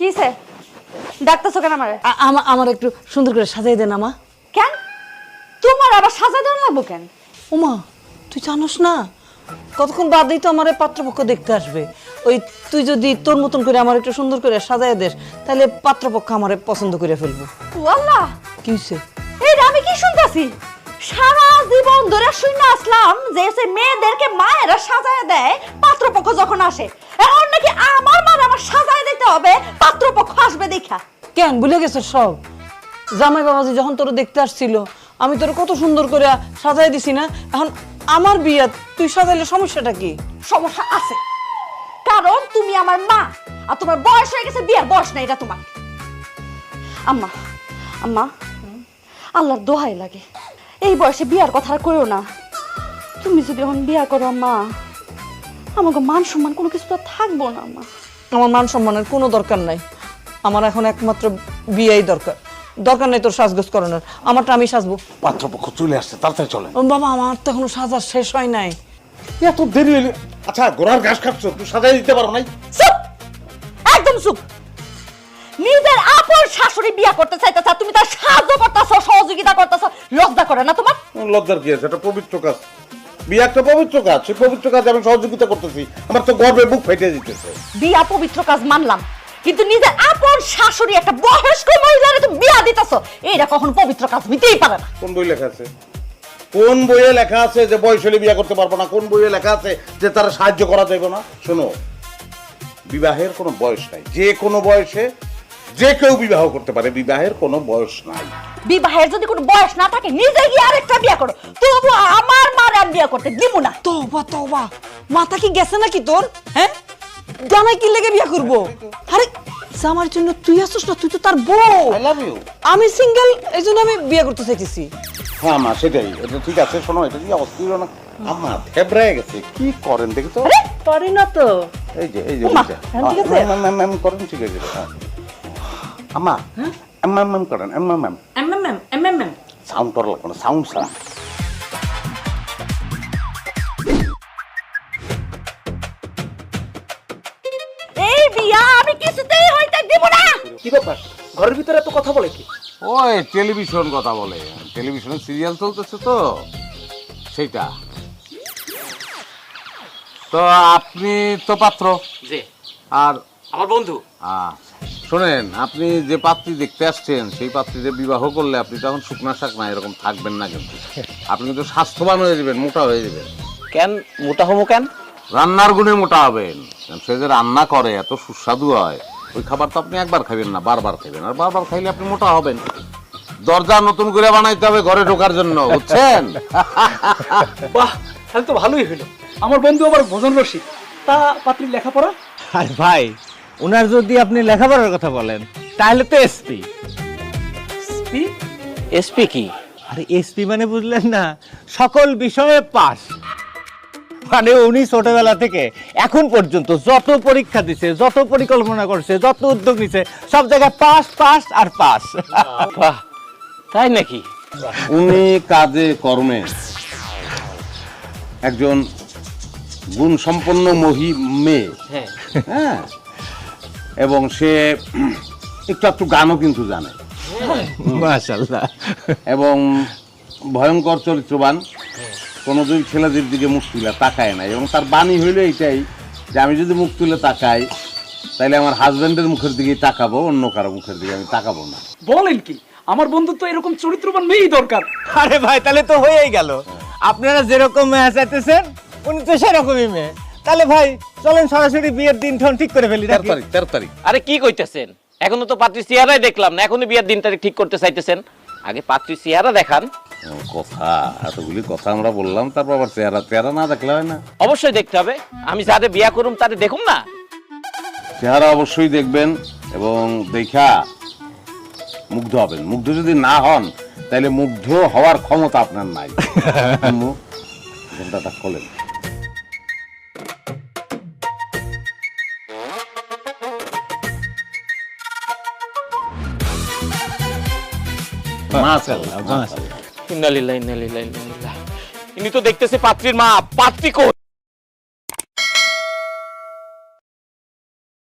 কিসে ডাকতেছো কেন আমারে? আমার একটু সুন্দর করে সাজাই দেন আমা। কেন তোমার আবার সাজা দেওয়া লাগবো কেন? ওমা তুই জানোস না কতক্ষণ বাদেই তো আমার পাত্রপক্ষ দেখতে আসবে। ওই তুই যদি তোর মতন করে আমার একটু সুন্দর করে সাজাই দেস তাহলে পাত্রপক্ষ আমারে পছন্দ করে ফেলবো। আল্লাহ, কি হইছে? এইটা আমি কি শুনতাছি? সারা জীবন ধরে শুনে আসলাম যে সে মেয়েদেরকে মায়েরা সাজায় দেয় পাত্রপক্ষ যখন আসে, এখন নাকি আমার মা আমার সাজায় দিতে হবে পাত্রপক্ষ আসবে দেখা। কেন ভুলে গেছ সব? জামাই বাবাজি যখন তোর দেখতে আসছিল আমি তোর কত সুন্দর করে সাজাই দিছি না? এখন আমার বিয়া তুই সাজাইলে সমস্যাটা কি? সমস্যা আছে, কারণ তুমি আমার মা আর তোমার বয়স হয়ে গেছে, বিয়ার বয়স না এটা তোমার। আম্মা আম্মা আল্লাহর দোহাই লাগে, এই বয়সে বিয়ার কথা আর কইও না। তুমি যদি এখন বিয়া করো আম্মা, আমাকে মান সম্মান কোনো কিছু তো থাকবো না আম্মা। আমার মান সম্মানের কোনো দরকার নাই, আমার এখন একমাত্র বিয়েই দরকার। দরকার নাই তোর সাজগোজ করানোর, আমারটা আমি সাজবো। পাত্রপক্ষ চলে আসছে, তাড়াতাড়ি চলেন। ও বাবা আমার তো এখনো সাজা শেষ হয় নাই। এত দেরি হইলে আচ্ছা গোড়ার ঘাস খাচ্ছ, তুই সাজাই দিতে পারো নাই? চুপ, একদম চুপ। নিজের আপন শাশুড়ি বিয়া করতে চাইতেছ, তুমি তার সাহায্য করতেছো, সহযোগিতা করতেছো, লজ্জা করে না তোমার? লজ্জার কি আছে? এটা পবিত্র কাজ, বিয়ে একটা পবিত্র কাজ, সেই পবিত্র কাজে আমি সহযোগিতা করতেছি, আমার তো গর্বে বুক ফেটে দিতেছে। বিয়া পবিত্র কাজ মানলাম, কিন্তু নিজের আপন শাশুড়ি একটা বয়স্ক মহিলারে তুমি বিয়া দিতেছো, এইটা কখনো পবিত্র কাজ হইতেই পারে না। কোন বই লেখা আছে? কোন বইয়ে লেখা আছে যে বয়স হলে বিয়ে করতে পারবো না? কোন বইয়ে লেখা আছে যে তারা সাহায্য করা যাবে না? শোনো, বিবাহের কোনো বয়স নাই, যে কোনো বয়সে যে কেউ বিবাহ করতে পারে, বিবাহের কোনো বয়স নাই। বিবাহের যদি কোনো বয়স না থাকে নিজে গিয়ে আরেকটা বিয়া করো, তবু আমার মার আমি বিয়া করতে দিব না। তোবা তোবা, মাথা কি গেছে নাকি তোর? হ্যাঁ, জামাই কি লেগে বিয়া করবো? আরে জামার জন্য তুই আসছিস না, তুই তো তার বউ। I love you. আমি সিঙ্গেল, এই জন্য আমি বিয়ে করতে চাইতেছি। হ্যাঁ মা, সেটাই, এটা ঠিক আছে। শোনো, এটা কি অস্থির না? আমার থেবড়ায় গেছে, কি করেন দেখি তো। পারি না তো। এই যে এই যে ওমা, বুঝছে। ঠিক আছে? ম্যাম করেন, ঠিক আছে। হ্যাঁ। আম্মা ম্যাম করেন, ম্যাম সাউন্ড করা লাগবে না, সাউন্ড সাউন্ড। এই বিয়া আমি কিছুতেই হইতে দিব না। কি ব্যাপার, ঘরের ভিতরে এত কথা বলে কি? ওই টেলিভিশন কথা বলে, টেলিভিশনে সিরিয়াল চলতেছে তো সেইটা। তো আপনি তো পাত্র, যে আর আমার বন্ধু। শোনেন, আপনি যে পাত্রী দেখতে আসছেন সেই পাত্রীকে বিবাহ করলে আপনি তখন শুকনা শাক না এরকম থাকবেন না, কিন্তু আপনি কিন্তু স্বাস্থ্যবান হয়ে যাবেন, মোটা হয়ে যাবেন। কেন মোটা হবো কেন? রান্নার গুণে মোটা হবেন। সে যে রান্না করে এত সুস্বাদু হয়, ওই খাবার তো আপনি একবার খাবেন না, বারবার খাবেন, আর বারবার খাইলে আপনি মোটা হবেন। দরজা নতুন করে বানাইতে হবে ঘরে ঢোকার জন্য, বুঝছেন? বাহ, তাহলে তো ভালোই হইলো। আমার বন্ধু আবার ভোজন রসিক। তা পাত্রীর লেখাপড়া? আর ভাই, ওনার যদি আপনি লেখাপড়ার কথা বলেন তাহলে তো এসপি। এসপি কি? আরে এসপি মানে বুঝলেন না, সকল বিষয়ে পাস। মানে উনি ছোটবেলা থেকে এখন পর্যন্ত যত পরীক্ষা দিছে, যত পরিকল্পনা করছে, যত উদ্যোগ নিছে, সব জায়গায় পাস পাস আর পাস। বাহ, তাই নাকি? উনি কাজে কর্মে একজন গুণ সম্পন্ন মেয়ে, হ্যাঁ। হ্যাঁ, এবং সে একটু একটু গানও কিন্তু জানে, মাশাআল্লাহ। এবং ভয়ঙ্কর চরিত্রবান, কোনোদিন ছেলেদের দিকে মুখ তুলে তাকায় না। এবং তার বাণী হইল এইটাই যে আমি যদি মুখ তুলে তাকাই তাহলে আমার হাজবেন্ডের মুখের দিকেই তাকাবো, অন্য কারো মুখের দিকে আমি তাকাবো না। বলেন কি? আমার বন্ধু তো এরকম চরিত্রবান মেয়েই দরকার। আরে ভাই, তাহলে তো হয়েই গেল। আপনারা যেরকম মেয়ে চাইতেছেন উনি তো সেরকমই মেয়ে। তাহলে ভাই চলেন সরাসরি বিয়ের দিন ঠন ঠিক করে ফেলি। 13 তারিখ। আরে কি কইতেছেন? এখনো তো পাত্রী চেহারাই দেখলাম না, এখনই বিয়ের দিন তারিখ ঠিক করতে চাইতেছেন? আগে পাত্রী চেহারা দেখান। কথা, এতগুলি কথা আমরা বললাম, তারপর আবার চেহারা না দেখলে হয় না? অবশ্যই দেখতে হবে, আমি যাদের বিয়া করুম তাদের দেখুম না? চেহারা অবশ্যই দেখবেন, এবং দেখা মুগ্ধ হবেন। মুগ্ধ যদি না হন তাহলে মুগ্ধ হওয়ার ক্ষমতা আপনার নাই। ঘন্টাটা খোলেন। মাশাআল্লাহ, মাশাআল্লাহ। ইন্নালিল্লাহি ইন্নালিল্লাহি ইন্নালিল্লাহ। ইনি তো দেখতেছে পাত্রীর মা, পাত্রী কই?